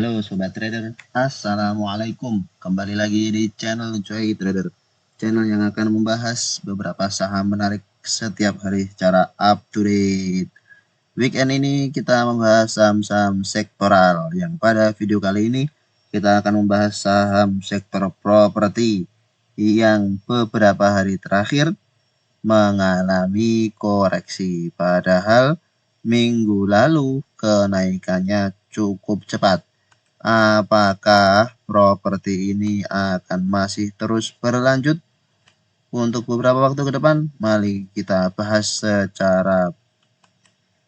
Halo Sobat Trader, Assalamualaikum. Kembali lagi di channel Cuy Trader, channel yang akan membahas beberapa saham menarik setiap hari secara up to date. Weekend ini kita membahas saham-saham sektoral, yang pada video kali ini kita akan membahas saham sektor properti yang beberapa hari terakhir mengalami koreksi. Padahal minggu lalu kenaikannya cukup cepat. Apakah properti ini akan masih terus berlanjut untuk beberapa waktu ke depan? Mari kita bahas secara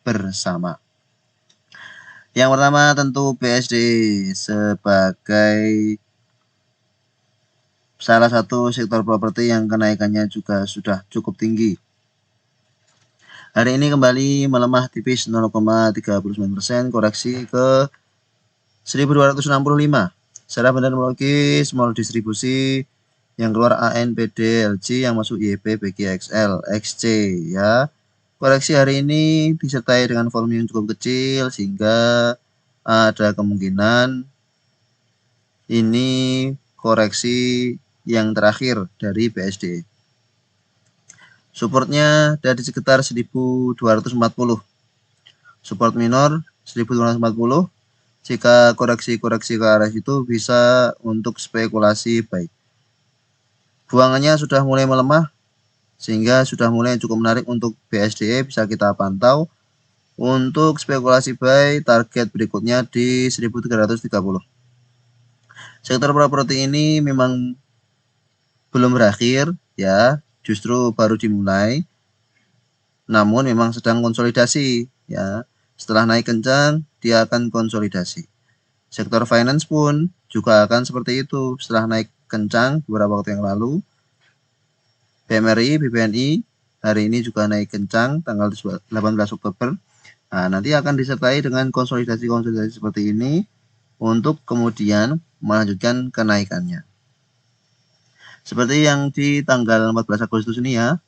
bersama. Yang pertama tentu BSD sebagai salah satu sektor properti yang kenaikannya juga sudah cukup tinggi. Hari ini kembali melemah tipis 0,39%, koreksi ke 1265. Secara fundamental small distribusi yang keluar ANPD LG, yang masuk YP BGXL XC ya. Koreksi hari ini disertai dengan volume yang cukup kecil sehingga ada kemungkinan ini koreksi yang terakhir dari BSD. Supportnya dari sekitar 1240. Support minor 1240. Jika koreksi-koreksi ke arah itu bisa untuk spekulasi baik. Buangannya sudah mulai melemah sehingga sudah mulai cukup menarik untuk BSDE, bisa kita pantau. Untuk spekulasi buy, target berikutnya di 1330. Sektor properti ini memang belum berakhir ya, justru baru dimulai. Namun memang sedang konsolidasi ya. Setelah naik kencang, dia akan konsolidasi. Sektor finance pun juga akan seperti itu. Setelah naik kencang beberapa waktu yang lalu, BMRI, BBNI hari ini juga naik kencang tanggal 18 Oktober. Nah, nanti akan disertai dengan konsolidasi-konsolidasi seperti ini untuk kemudian melanjutkan kenaikannya. Seperti yang di tanggal 14 Agustus ini ya.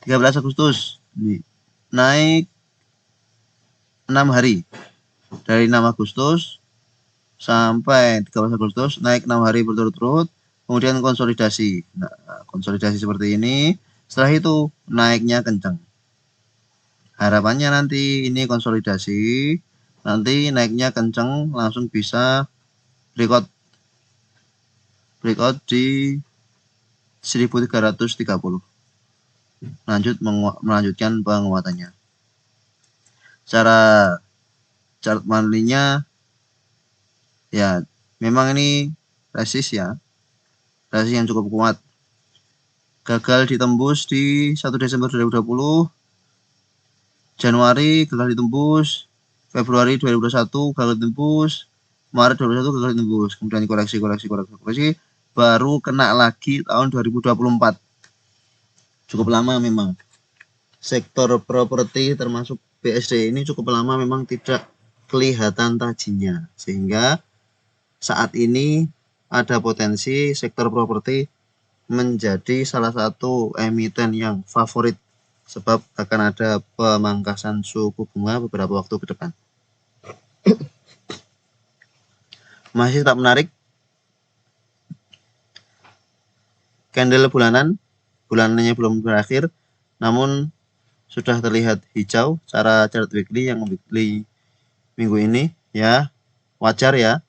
13 Agustus ini naik 6 hari. Dari 6 Agustus sampai 13 Agustus naik 6 hari berturut-turut, kemudian konsolidasi. Nah, konsolidasi seperti ini, setelah itu naiknya kencang. Harapannya nanti ini konsolidasi, nanti naiknya kencang, langsung bisa breakout di 1330. Melanjutkan penguatannya. Secara chart monthly-nya ya memang ini resist ya, resist yang cukup kuat. Gagal ditembus di 1 Desember 2020, Januari gagal ditembus, Februari 2021 gagal ditembus, Maret 2021 gagal ditembus, kemudian koreksi, baru kena lagi tahun 2024. Cukup lama memang. Sektor properti termasuk BSD ini cukup lama memang tidak kelihatan tajinya, sehingga saat ini ada potensi sektor properti menjadi salah satu emiten yang favorit, sebab akan ada pemangkasan suku bunga beberapa waktu ke depan. Masih tetap menarik. Candle bulanannya belum berakhir, namun sudah terlihat hijau secara chart weekly, yang weekly minggu ini ya, wajar ya.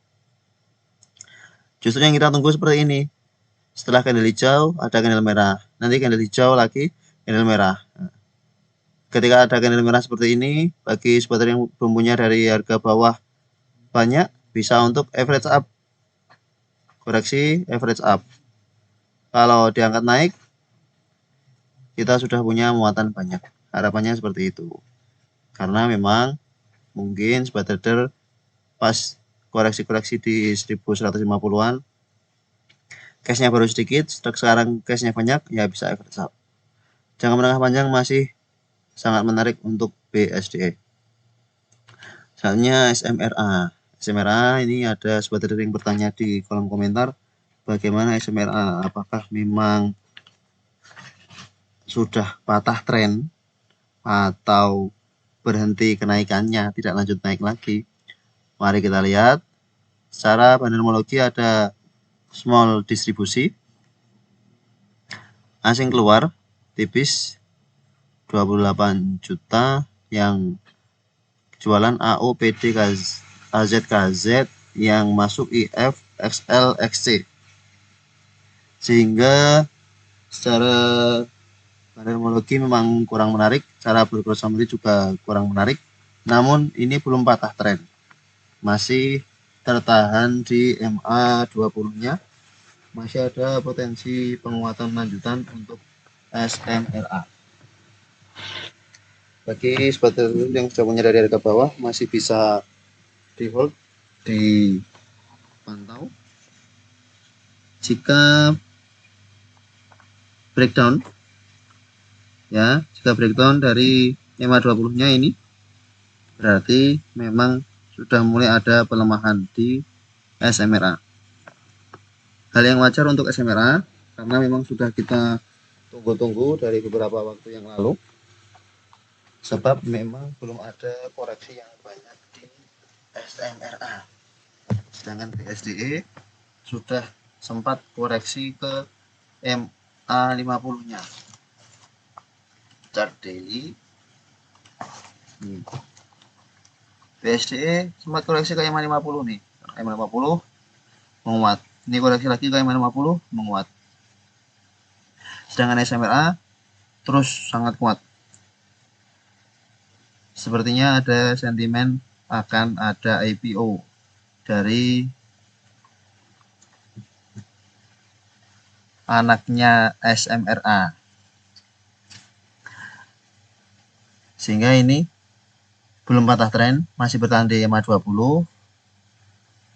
Justru yang kita tunggu seperti ini. Setelah candle hijau ada candle merah, nanti candle hijau lagi, candle merah. Ketika ada candle merah seperti ini, bagi sobat yang belum punya dari harga bawah banyak, bisa untuk average up, koreksi average up. Kalau diangkat naik, kita sudah punya muatan banyak. Harapannya seperti itu. Karena memang mungkin sobat trader pas koreksi-koreksi di 1150-an, cashnya baru sedikit, sekarang cashnya banyak, ya bisa average up. Jangka menengah panjang masih sangat menarik untuk BSDE. Selanjutnya SMRA. SMRA ini ada sobat trader yang bertanya di kolom komentar, bagaimana SMRA, apakah memang sudah patah tren atau berhenti kenaikannya, tidak lanjut naik lagi. Mari kita lihat. Secara bandermologi ada small distribusi. Asing keluar tipis 28 juta, yang jualan AO, PD, AZ, KZ, yang masuk IF, XL, XC. Sehingga secara bandermologi memang kurang menarik, cara bercross summary juga kurang menarik. Namun ini belum patah tren, masih tertahan di MA20-nya, masih ada potensi penguatan lanjutan untuk SMRA. Bagi sobat yang sudah punya dari harga bawah, masih bisa di hold, dipantau. Jika breakdown, ya, jika breakdown dari MA20-nya ini, berarti memang sudah mulai ada pelemahan di SMRA. Hal yang wajar untuk SMRA, karena memang sudah kita tunggu-tunggu dari beberapa waktu yang lalu, sebab memang belum ada koreksi yang banyak di SMRA. Sedangkan BSDE sudah sempat koreksi ke MA50-nya. Chart daily. BSDE sempat koreksi ke MA50 nih. MA50 menguat. Ini koreksi lagi ke MA50 menguat. Sedangkan SMRA terus sangat kuat. Sepertinya ada sentimen akan ada IPO dari anaknya SMRA. Sehingga ini belum patah tren, masih bertahan di MA20.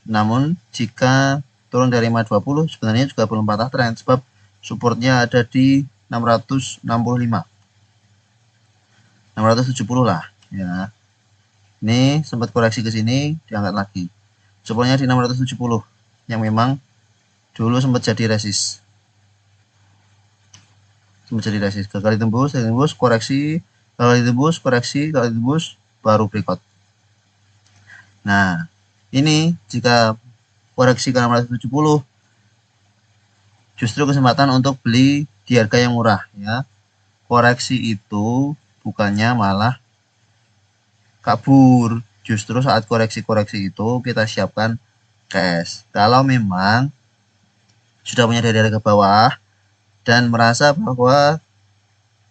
Namun jika turun dari MA20 sebenarnya juga belum patah tren, sebab supportnya ada di 665, 670 lah ya. Ini sempat koreksi ke sini, diangkat lagi. Supportnya di 670 yang memang dulu sempat jadi resist. Gagal ditembus, koreksi, kalau ditembus koreksi, kalau ditembus baru breakout. Nah, ini jika koreksi ke 670 justru kesempatan untuk beli di harga yang murah ya. Koreksi itu bukannya malah kabur, justru saat koreksi-koreksi itu kita siapkan cash. Kalau memang sudah punya dari harga bawah dan merasa bahwa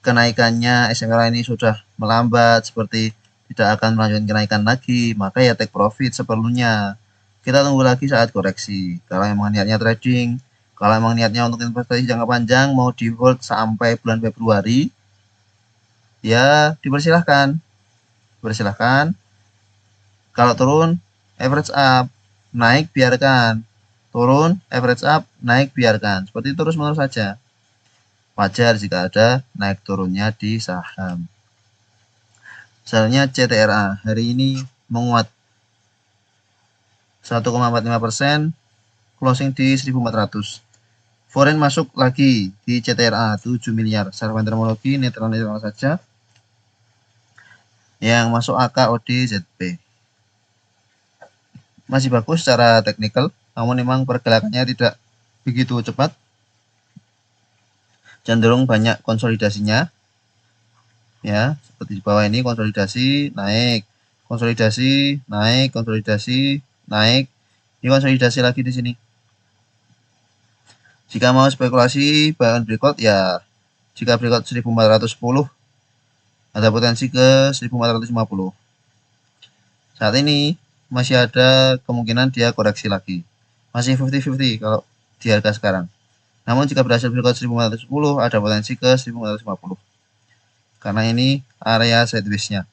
kenaikannya SMRA ini sudah melambat, seperti tidak akan melanjutkan kenaikan lagi, maka ya take profit seperlunya. Kita tunggu lagi saat koreksi. Kalau memang niatnya trading, kalau memang niatnya untuk investasi jangka panjang, mau di hold sampai bulan Februari, ya dipersilahkan. Kalau turun, average up, naik biarkan. Turun, average up, naik biarkan. Seperti terus menerus saja. Wajar jika ada naik turunnya di saham. Misalnya CTRA hari ini menguat 1,45%, closing di 1.400. Foreign masuk lagi di CTRA 7 miliar. Secara bandermologi netral saja. Yang masuk AK, OD, ZP. Masih bagus secara teknikal, namun memang pergerakannya tidak begitu cepat. Cenderung banyak konsolidasinya. Ya, seperti di bawah ini konsolidasi, naik, konsolidasi, naik, konsolidasi, naik. Ini konsolidasi lagi di sini. Jika mau spekulasi bahkan breakout, ya jika breakout 1410 ada potensi ke 1450. Saat ini masih ada kemungkinan dia koreksi lagi. Masih 50-50 kalau di harga sekarang. Namun jika berhasil breakout 1410 ada potensi ke 1450. Karena ini area sideways-nya.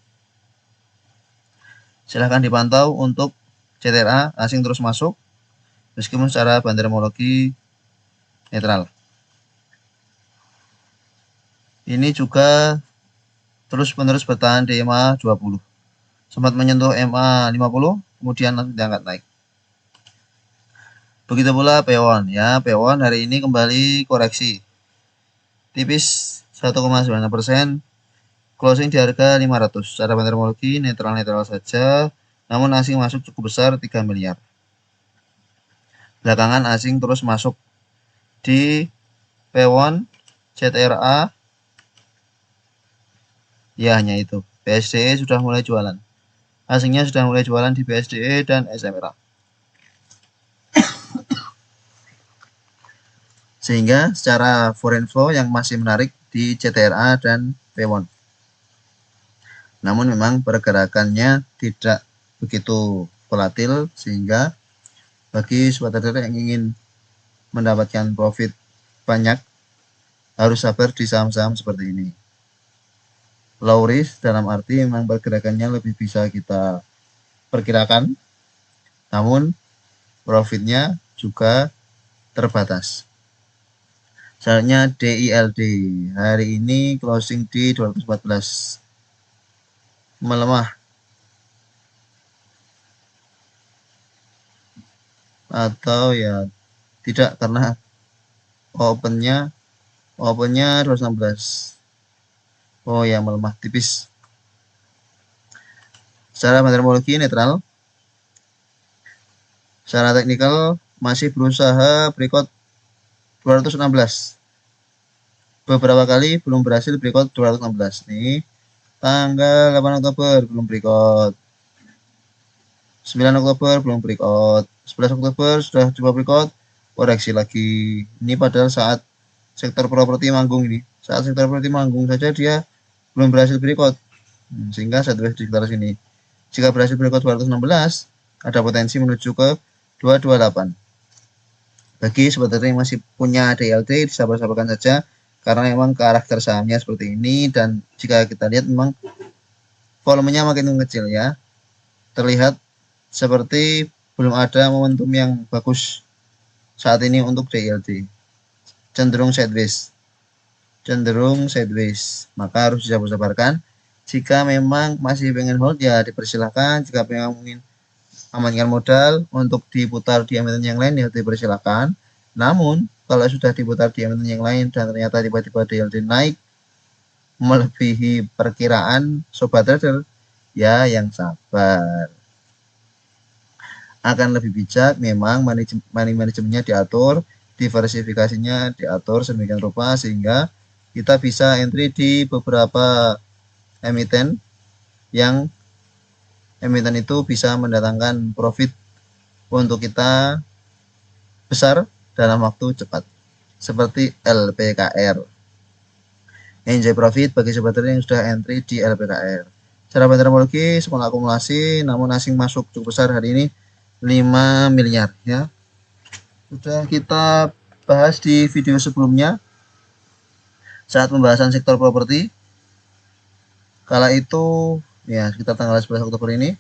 Silahkan dipantau untuk CTRA asing terus masuk meskipun secara bandermologi netral. Ini juga terus-menerus bertahan di MA20. Sempat menyentuh MA50, kemudian langsung diangkat naik. Begitu pula Pewon ya, Pewon hari ini kembali koreksi. Tipis 1,9%, closing di harga 500. Secara bandermologi netral-netral saja. namun asing masuk cukup besar 3 miliar. Belakangan asing terus masuk di Pewon, CTRA, ya hanya itu. BSDE sudah mulai jualan. Asingnya sudah mulai jualan di BSDE dan SMRA. Sehingga secara foreign flow yang masih menarik di CTRA dan Pewon. Namun memang pergerakannya tidak begitu volatil, sehingga bagi sobat trader yang ingin mendapatkan profit banyak harus sabar di saham-saham seperti ini. Low risk dalam arti memang pergerakannya lebih bisa kita perkirakan, namun profitnya juga terbatas. Misalnya DILD hari ini closing di 214, melemah atau ya tidak, karena opennya 216. Oh ya, melemah tipis. Secara meteorologi netral. Secara teknikal masih berusaha breakout 216. Beberapa kali belum berhasil breakout 216. Nih, tanggal 8 Oktober belum breakout. 9 Oktober belum breakout. 11 Oktober sudah coba breakout, koreksi lagi. Ini padahal saat sektor properti manggung ini. Saat sektor properti manggung saja dia belum berhasil breakout. Sehingga sideways di sekitar sini. Jika berhasil breakout 216, ada potensi menuju ke 228. Bagi sobat trader yang masih punya DLT, disabar-sabarkan saja, karena memang karakter sahamnya seperti ini, dan jika kita lihat memang volumenya makin mengecil ya. Terlihat seperti belum ada momentum yang bagus saat ini untuk DLT. Cenderung sideways. Maka harus disabar-sabarkan. Jika memang masih pengen hold ya dipersilahkan. Jika memang ingin amankan modal untuk diputar di emiten yang lain ya dipersilahkan. Namun kalau sudah diputar di emiten yang lain dan ternyata tiba-tiba DLT naik melebihi perkiraan sobat trader, ya yang sabar. Akan lebih bijak memang money manajemennya diatur, diversifikasinya diatur sedemikian rupa sehingga kita bisa entry di beberapa emiten yang emiten itu bisa mendatangkan profit untuk kita besar dalam waktu cepat, seperti LPKR. Enjoy profit bagi sobat trader yang sudah entry di LPKR. Secara meteorologi semua akumulasi, namun asing masuk cukup besar hari ini 5 miliar ya. Sudah kita bahas di video sebelumnya saat pembahasan sektor properti. Kala itu ya sekitar tanggal 11 Oktober ini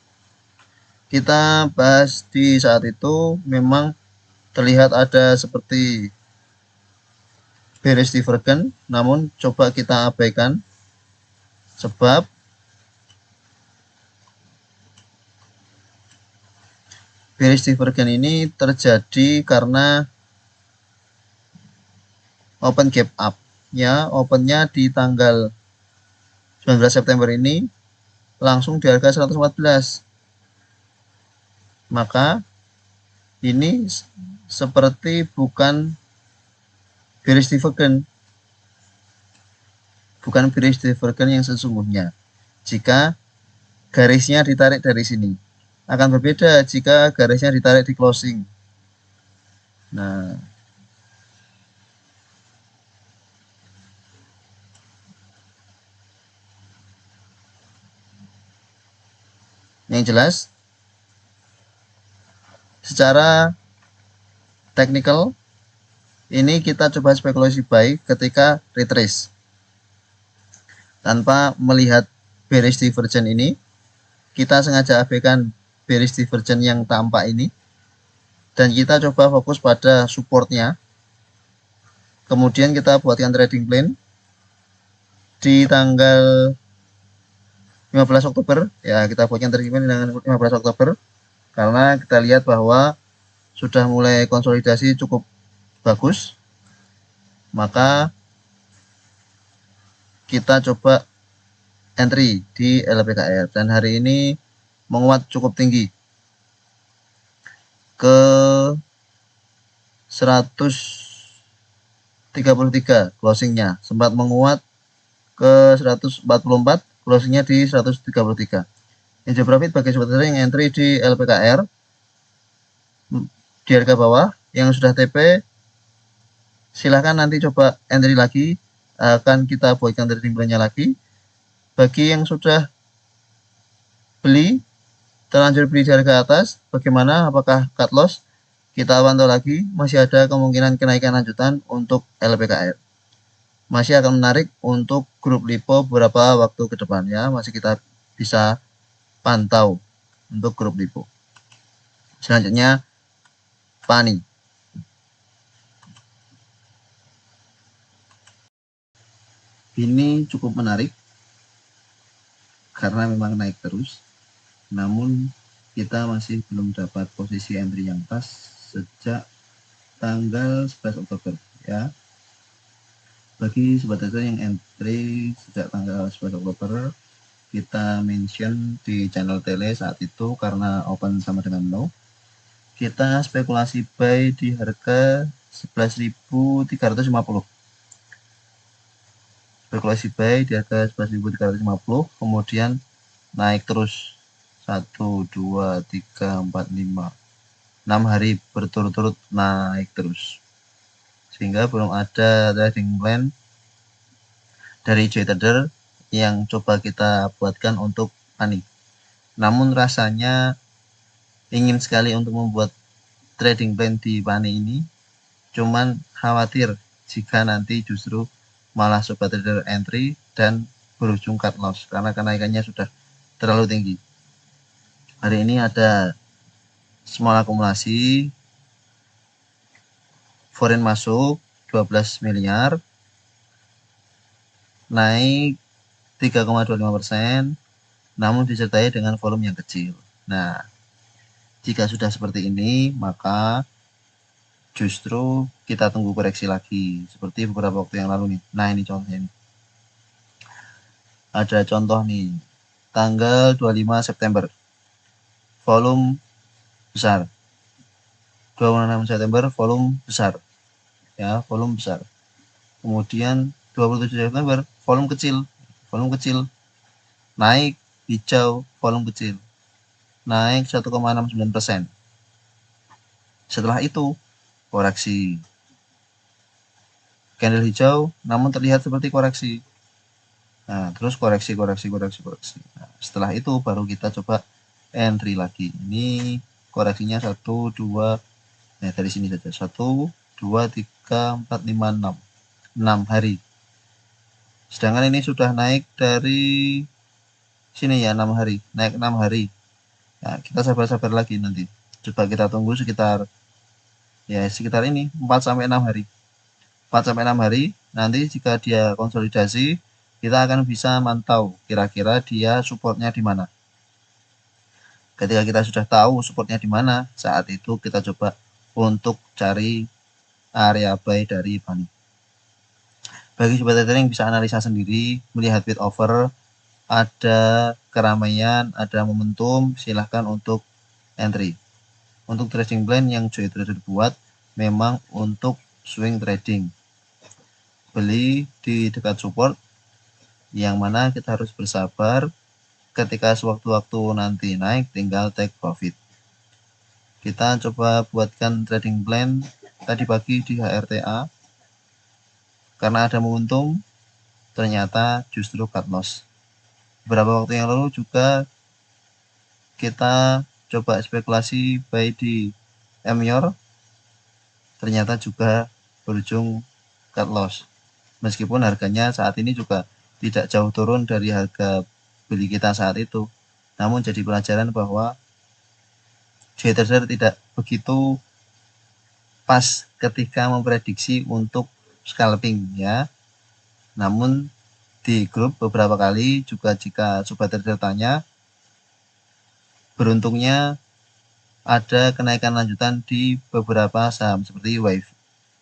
kita bahas, di saat itu memang terlihat ada seperti bearish divergence, namun coba kita abaikan sebab bearish divergence ini terjadi karena open gap up ya, opennya di tanggal 19 September ini langsung di harga 114. Maka ini seperti bukan bearish divergence, yang sesungguhnya. Jika garisnya ditarik dari sini, akan berbeda jika garisnya ditarik di closing. Nah, yang jelas secara teknikal ini kita coba spekulasi buy ketika retrace tanpa melihat bearish divergence ini. Kita sengaja abaikan bearish divergence yang tampak ini dan kita coba fokus pada supportnya. Kemudian kita buatkan trading plan di tanggal 15 Oktober ya, kita buatkan trading plan dengan 15 Oktober karena kita lihat bahwa sudah mulai konsolidasi cukup bagus, maka kita coba entry di LPKR. Dan hari ini menguat cukup tinggi ke 133 closingnya, sempat menguat ke 144, closingnya di 133. Angel profit bagi sobat trader yang entry di LPKR di harga bawah, yang sudah TP silahkan nanti coba entry lagi, akan kita buatkan trading plan-nya lagi. Bagi yang sudah beli, terlanjur beli di harga atas, bagaimana? Apakah cut loss? Kita pantau lagi, masih ada kemungkinan kenaikan lanjutan untuk LPKR. Masih akan menarik untuk grup lipo beberapa waktu ke depannya, masih kita bisa pantau untuk grup lipo. Selanjutnya PANI. Ini cukup menarik karena memang naik terus, namun kita masih belum dapat posisi entry yang pas sejak tanggal 11 Oktober ya. Bagi sobat trader yang entry sejak tanggal 11 Oktober, kita mention di channel tele saat itu karena open sama dengan low. Kita spekulasi buy di harga 11.350. Spekulasi buy di harga 11.350, kemudian naik terus 1, 2, 3, 4, 5, 6 hari berturut-turut naik terus, sehingga belum ada trading plan dari JTrader yang coba kita buatkan untuk PANI. Namun rasanya ingin sekali untuk membuat trading plan di PANI ini, cuman khawatir jika nanti justru malah sobat trader entry dan berujung cut loss karena kenaikannya sudah terlalu tinggi. Hari ini ada small akumulasi, foreign masuk 12 miliar, naik 3,25%, namun disertai dengan volume yang kecil. Nah, jika sudah seperti ini, maka justru kita tunggu koreksi lagi, seperti beberapa waktu yang lalu nih. Nah, ini contohnya nih. Ada contoh nih, tanggal 25 September, volume besar. 26 September, volume besar. Ya, volume besar. Kemudian 27 September, volume kecil. Naik, hijau, volume kecil. Naik 1,69%. Setelah itu, koreksi. Candle hijau, namun terlihat seperti koreksi. Nah, terus koreksi. Nah, setelah itu baru kita coba entry lagi. Ini koreksinya 1, 2, nah dari sini saja. 1, 2, 3, 4, 5, 6. 6 hari. Sedangkan ini sudah naik dari sini ya, 6 hari. Naik 6 hari. Nah, kita sabar-sabar lagi nanti. Coba kita tunggu sekitar ini 4 sampai 6 hari. 4 sampai 6 hari. Nanti jika dia konsolidasi, kita akan bisa mantau kira-kira dia supportnya di mana. Ketika kita sudah tahu supportnya di mana, saat itu kita coba untuk cari area buy dari PANI. Bagi sobat trader yang bisa analisa sendiri, melihat bid offer, ada keramaian, ada momentum, silahkan untuk entry. Untuk trading plan yang JTrader buat memang untuk swing trading. Beli di dekat support, yang mana kita harus bersabar, ketika sewaktu-waktu nanti naik tinggal take profit. Kita coba buatkan trading plan tadi pagi di HRTA, karena ada momentum, ternyata justru cut loss. Beberapa waktu yang lalu juga kita coba spekulasi buy di MYOR, ternyata juga berujung cut loss. Meskipun harganya saat ini juga tidak jauh turun dari harga beli kita saat itu, namun jadi pelajaran bahwa JTrader tidak begitu pas ketika memprediksi untuk scalping ya. Namun di grup beberapa kali juga jika sobat trader tanya, beruntungnya ada kenaikan lanjutan di beberapa saham seperti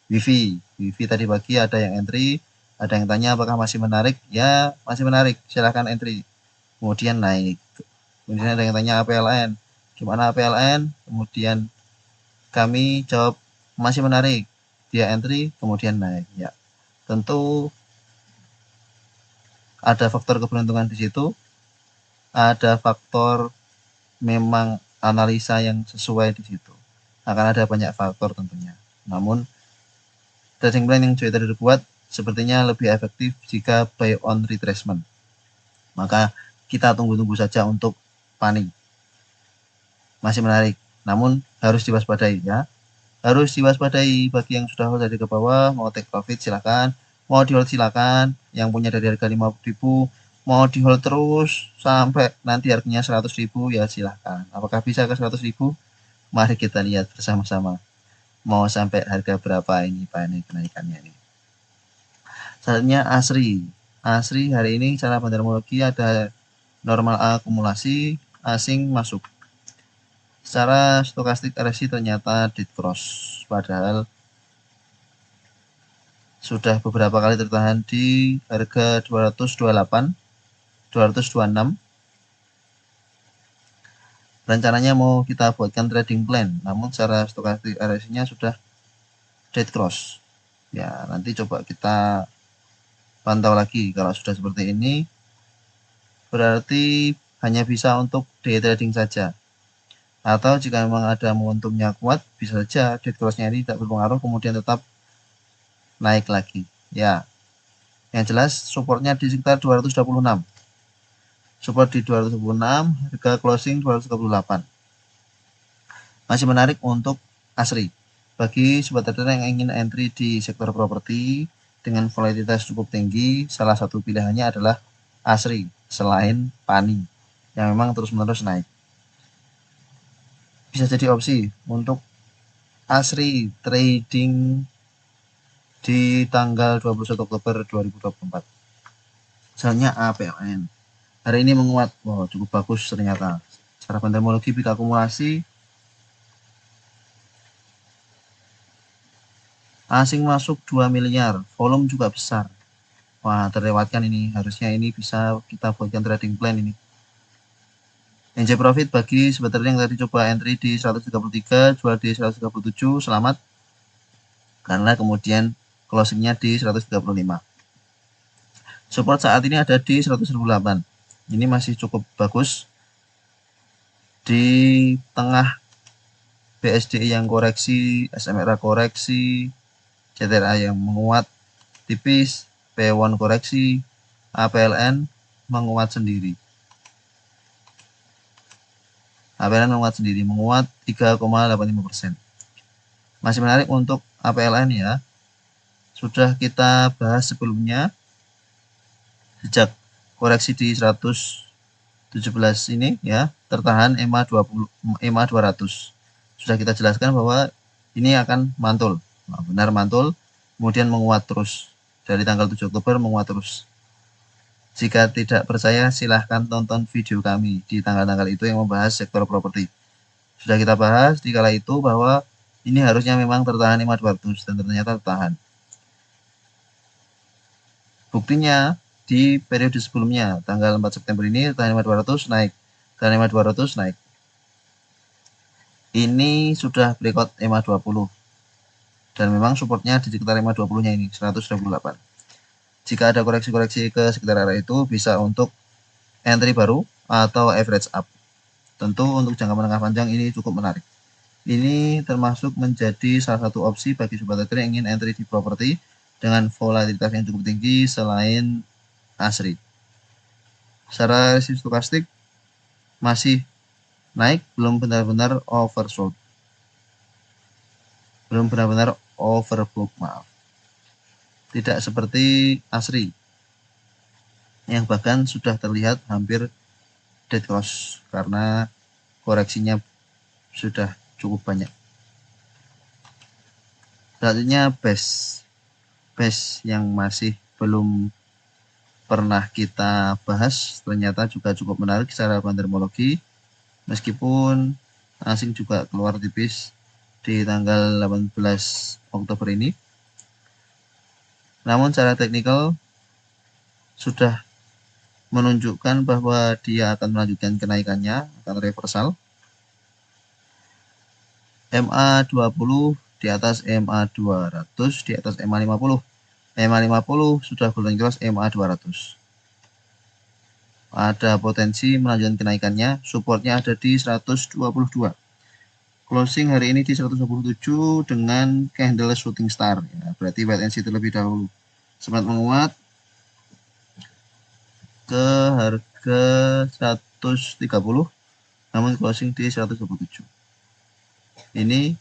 WIFI tadi pagi ada yang entry, ada yang tanya apakah masih menarik. Ya, masih menarik, silahkan entry. Kemudian naik. Kemudian ada yang tanya APLN, gimana APLN? Kemudian kami jawab masih menarik, dia entry kemudian naik. Ya, tentu ada faktor keberuntungan di situ, ada faktor memang analisa yang sesuai di situ. Akan ada banyak faktor tentunya. Namun trading plan yang Joy tadi buat sepertinya lebih efektif jika buy on retracement. Maka kita tunggu-tunggu saja untuk panik. Masih menarik, namun harus diwaspadai ya. Harus diwaspadai bagi yang sudah hold dari ke bawah, mau take profit silakan, mau di hold silakan, yang punya dari harga 50.000 mau di hold terus sampai nanti harganya 100.000 ya silahkan. Apakah bisa ke 100.000? Mari kita lihat bersama-sama. Mau sampai harga berapa ini Pak ini kenaikannya ini. Selanjutnya ASRI. ASRI hari ini cara bandarmologi ada normal akumulasi, asing masuk. Secara stokastik RSI ternyata dead cross, padahal sudah beberapa kali tertahan di harga 228, 226. Rencananya mau kita buatkan trading plan, namun secara stokastik RSI-nya sudah dead cross. Ya, nanti coba kita pantau lagi. Kalau sudah seperti ini, berarti hanya bisa untuk day trading saja. Atau jika memang ada momentumnya kuat, bisa saja dead cross-nya ini tidak berpengaruh, kemudian tetap naik lagi. Ya, yang jelas supportnya di sekitar 226. Support di 226, harga closing 238. Masih menarik untuk ASRI. Bagi sobat trader yang ingin entry di sektor properti dengan volatilitas cukup tinggi, salah satu pilihannya adalah ASRI selain PANI yang memang terus-menerus naik. Bisa jadi opsi untuk ASRI trading di tanggal 21 Oktober 2024. Misalnya APLN. Hari ini menguat, wow, cukup bagus ternyata. Secara bandarmologi peak akumulasi, asing masuk 2 miliar, volume juga besar. Wah, terlewatkan ini. Harusnya ini bisa kita buatkan trading plan ini. NJ profit bagi sobat trader yang tadi coba entry di 133, jual di 137, selamat. Karena kemudian closingnya di 135. Support saat ini ada di 108. Ini masih cukup bagus. Di tengah BSDI yang koreksi, SMRA koreksi, CTRA yang menguat tipis, P1 koreksi, APLN menguat sendiri. APLN menguat sendiri, menguat 3,85%. Masih menarik untuk APLN ya. Sudah kita bahas sebelumnya. Sejak koreksi di 117 ini ya, tertahan EMA 20, EMA 200. Sudah kita jelaskan bahwa ini akan mantul. Nah, benar mantul, kemudian menguat terus. Dari tanggal 7 Oktober menguat terus. Jika tidak percaya, silahkan tonton video kami di tanggal-tanggal itu yang membahas sektor properti. Sudah kita bahas di kala itu bahwa ini harusnya memang tertahan EMA 200 dan ternyata tertahan. Buktinya di periode sebelumnya, tanggal 4 September ini tertahan EMA 200 naik, dan EMA 200 naik. Ini sudah breakout EMA 20. Dan memang supportnya di sekitar EMA 20-nya ini, 128. Jika ada koreksi-koreksi ke sekitar area itu, bisa untuk entry baru atau average up. Tentu untuk jangka menengah panjang ini cukup menarik. Ini termasuk menjadi salah satu opsi bagi sobat trader yang ingin entry di properti dengan volatilitas yang cukup tinggi selain ASRI. Secara resiko stokastik masih naik, belum benar-benar oversold. Belum benar-benar overbook, maaf. Tidak seperti ASRI yang bahkan sudah terlihat hampir dead cross karena koreksinya sudah cukup banyak. Selanjutnya base yang masih belum pernah kita bahas ternyata juga cukup menarik secara bandarmologi, meskipun asing juga keluar tipis di tanggal 18 Oktober ini. Namun secara teknikal sudah menunjukkan bahwa dia akan melanjutkan kenaikannya, akan reversal. MA20 di atas MA200, di atas MA50. MA50 sudah golden cross MA200. Ada potensi melanjutkan kenaikannya, supportnya ada di 122. Closing hari ini di 127 dengan candle shooting star, ya, berarti wait and see terlebih dahulu. Sempat menguat ke harga 130, namun closing di 127. Ini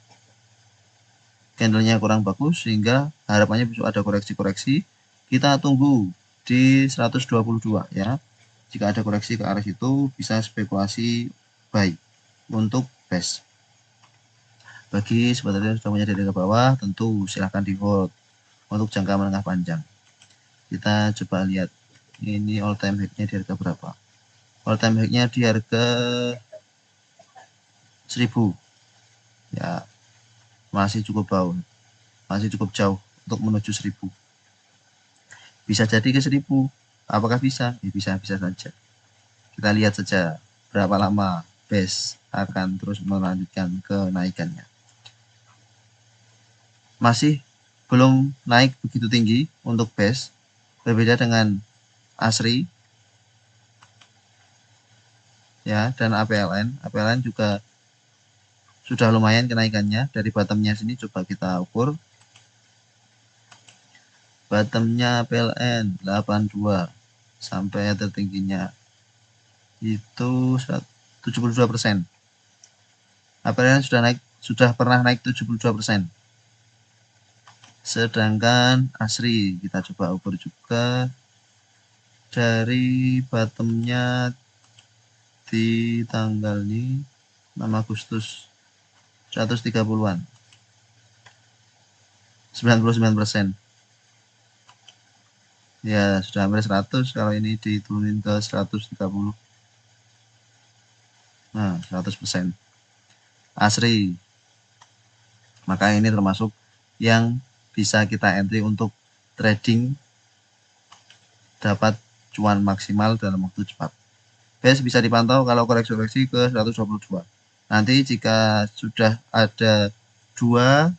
candlenya kurang bagus sehingga harapannya besok ada koreksi-koreksi. Kita tunggu di 122 ya. Jika ada koreksi ke arah situ bisa spekulasi buy untuk base. Bagi sobat trader yang sudah punya dari ke bawah, tentu silahkan di hold untuk jangka menengah panjang. Kita coba lihat ini all time high-nya di harga berapa. All time high-nya di harga 1000 ya, masih cukup jauh untuk menuju 1000. Bisa jadi ke 1000. Apakah bisa? Ya, bisa saja. Kita lihat saja berapa lama base akan terus melanjutkan kenaikannya. Masih belum naik begitu tinggi untuk base, berbeda dengan ASRI ya, dan APLN. APLN juga sudah lumayan kenaikannya dari bottomnya sini. Coba kita ukur bottomnya PLN 82 sampai tertingginya itu 72%. APLN sudah pernah naik 72%. Sedangkan ASRI kita coba ukur juga dari bottomnya di tanggal ini 6 Agustus 130-an, 99%. Ya sudah hampir 100 kalau ini diturunin ke 130. Nah 100% ASRI. Maka ini termasuk yang bisa kita entry untuk trading dapat cuan maksimal dalam waktu cepat. Base bisa dipantau kalau koreksi-koreksi ke 122. Nanti jika sudah ada 2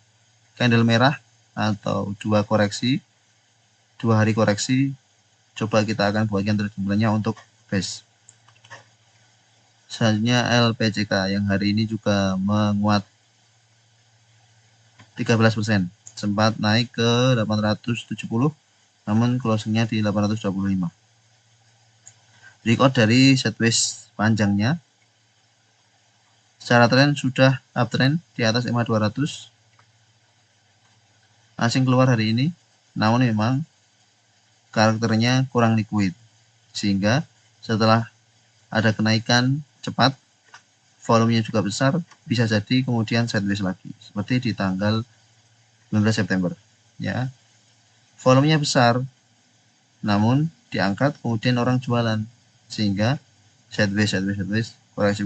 candle merah atau 2 hari koreksi, coba kita akan buatkan trading plan-nya untuk base. Selanjutnya LPCK yang hari ini juga menguat 13%, sempat naik ke 870, namun closingnya di 825. Record dari sideways panjangnya, secara tren sudah uptrend di atas MA200. Asing keluar hari ini, namun memang karakternya kurang liquid, sehingga setelah ada kenaikan cepat, volumenya juga besar, bisa jadi kemudian sideways lagi, seperti di tanggal 19 September. Ya, volumenya besar, namun diangkat kemudian orang jualan, sehingga sideways, koreksi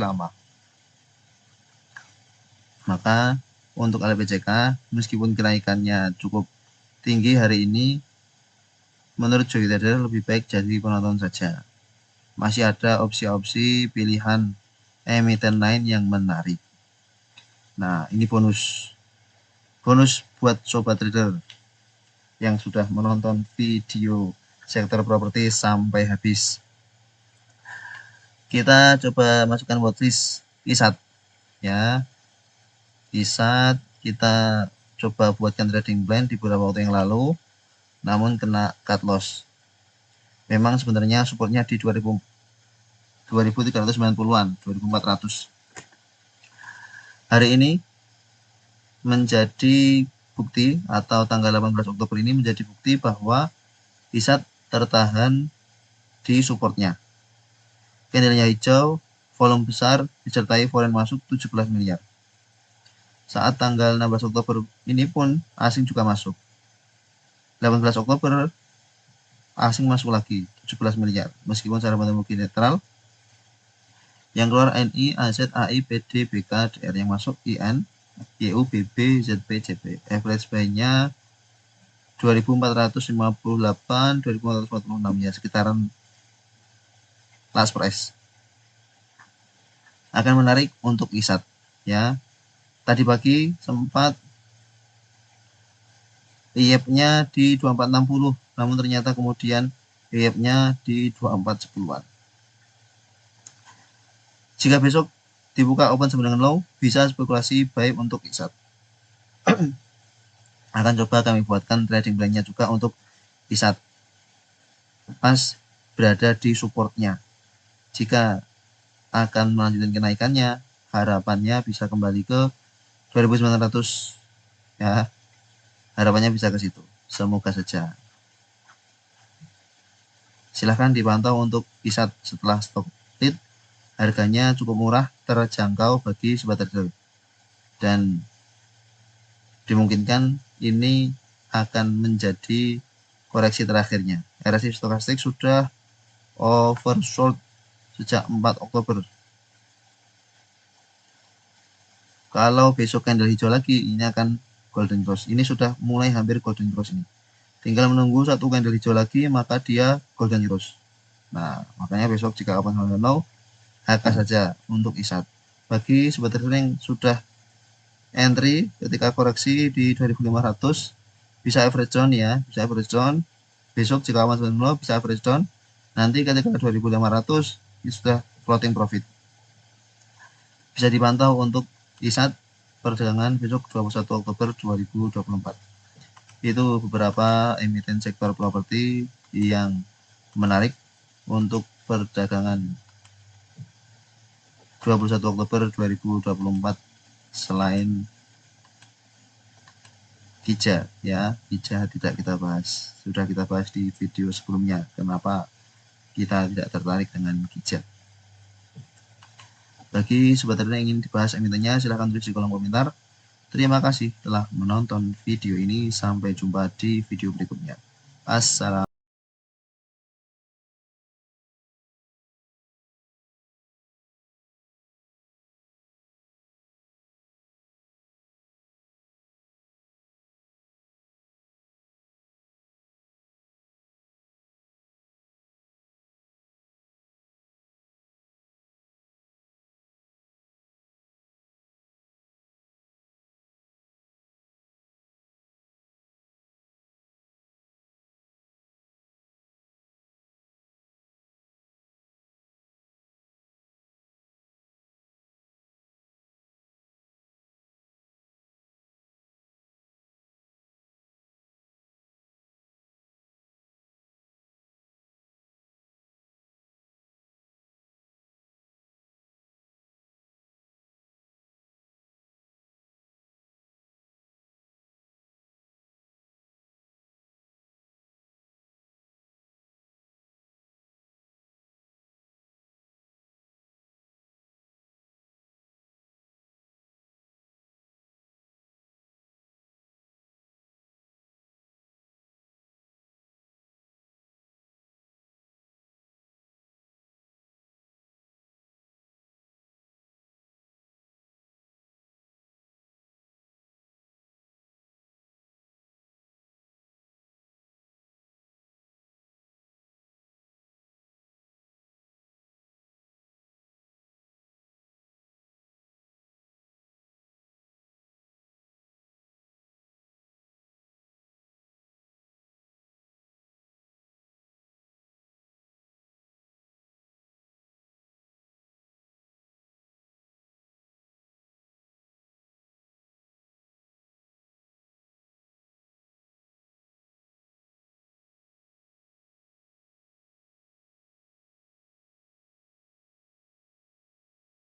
lama. Maka untuk LPCK, meskipun kenaikannya cukup tinggi hari ini, menurut Joy Trader lebih baik jadi penonton saja. Masih ada opsi-opsi pilihan emiten lain yang menarik. Nah, ini bonus buat sobat trader yang sudah menonton video sektor properti sampai habis. Kita coba masukkan watchlist ISAT ya. ISAT kita coba buatkan trading plan di beberapa waktu yang lalu, namun kena cut loss. Memang sebenarnya supportnya di 2390-an, 2400. Hari ini menjadi bukti, atau tanggal 18 Oktober ini menjadi bukti bahwa ISAT tertahan di supportnya. Candlenya hijau, volume besar, disertai foreign masuk 17 miliar. Saat tanggal 16 Oktober ini pun asing juga masuk. 18 Oktober asing masuk lagi 17 miliar, meskipun secara matematik netral. Yang keluar NI, AZ, AI, PD, BK, DR. Yang masuk IN, YU, BB, ZP, CP. Average buy-nya 2458, 2446 ya, sekitaran last price. Akan menarik untuk ISAT ya. Tadi pagi sempat IEP-nya di 2460, namun ternyata kemudian IEP-nya di 2410-an. Jika besok dibuka open sama dengan low, bisa spekulasi buy untuk ISAT. Akan coba kami buatkan trading plan-nya juga untuk ISAT. Pas berada di supportnya. Jika akan melanjutkan kenaikannya, harapannya bisa kembali ke 2900 ya. Harapannya bisa ke situ. Semoga saja. Silahkan dipantau untuk ISAT setelah stop split. Harganya cukup murah, terjangkau bagi sobat trader. Dan dimungkinkan ini akan menjadi koreksi terakhirnya. RSI stokastik sudah oversold sejak 4 Oktober. Kalau besok candle hijau lagi, ini akan golden cross. Ini sudah mulai hampir golden cross ini. Tinggal menunggu satu candle hijau lagi, maka dia golden cross. Nah, makanya besok jika open low, HK saja untuk ISAT. Bagi sobat trader yang sudah entry ketika koreksi di 2500, bisa average down ya, bisa average down. Besok jika open low bisa average down. Nanti ketika 2500 ini sudah floating profit. Bisa dipantau untuk ISAT perdagangan besok 21 Oktober 2024. Itu beberapa emiten sektor properti yang menarik untuk perdagangan 21 Oktober 2024 selain Kija ya. Kija tidak kita bahas, sudah kita bahas di video sebelumnya kenapa kita tidak tertarik dengan Kija. Bagi sobat trader yang ingin dibahas emitennya, silahkan tulis di kolom komentar. Terima kasih telah menonton video ini. Sampai jumpa di video berikutnya. Assalamualaikum.